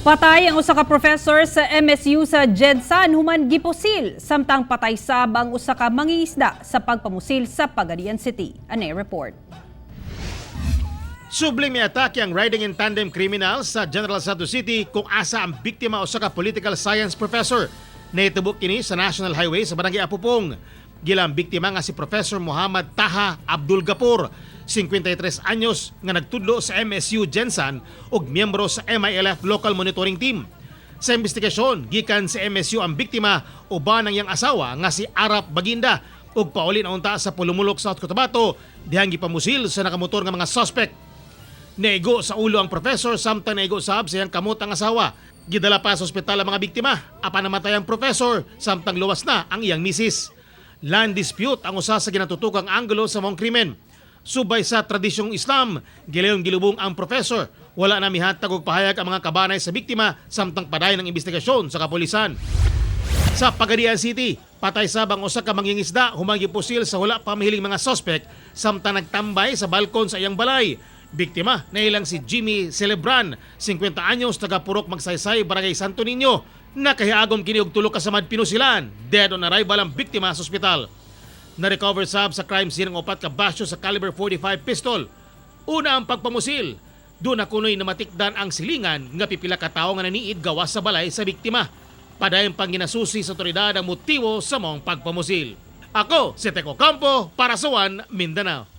Patay ang usa ka professor sa MSU sa Jedsan human gipusil samtang patay sab ang usa ka mangingisda sa pagpamusil sa Pagadian City. Anay report. Subling may atake ang riding in tandem criminal sa General Santos City kung asa ang biktima usa ka political science professor. Naitubok kini sa National Highway sa Barangay Apupong. Gilang biktima nga si Professor Muhammad Taha Abdul Gapur, 53 anyos nga nagtudlo sa MSU Jedsan ug miyembro sa MILF Local Monitoring Team. Sa investigasyon, gikan sa MSU ang biktima uban ang iyang asawa nga si Arap Baginda ug pauli na unta sa Pulumulok, South Cotabato dihang gipamusil sa nakamotor nga mga suspect. Naigo sa ulo ang professor samtang naigo sab sa iyang kamot ang asawa. Gidala pa sa ospital ang mga biktima apan namatay ang professor samtang luwas na ang iyang misis. Land dispute ang usa sa ginatutukang anggulo sa mong krimen. Subay sa tradisyong Islam, gilayong gilubong ang professor. Wala na mihatag og pahayag ang mga kabanay sa biktima samtang padayon ng investigasyon sa kapulisan. Sa Pagadian City, patay sab ang usa ka mangingisda humang gipusil sa wala pa mahiling mga suspect samtang nagtambay sa balkon sa iyang balay. Biktima na ilang si Jimmy Celebran, 50 anyos, taga Purok Magsaysay, Barangay Santo Niño. Nakahiagom kini og tulo ka samad pinusilan. Dead on arrival ang biktima sa ospital. Na-recover sab sa crime scene ang upat ka basyo sa caliber 45 pistol. Una ang pagpamusil. Doon na kunoy na matikdan ang silingan nga pipila ka tawo nga naniid gawas sa balay sa biktima. Padayon pang ginasusi sa otoridad ang motibo sa mong pagpamusil. Ako si Teco Campo para sa One Mindanao.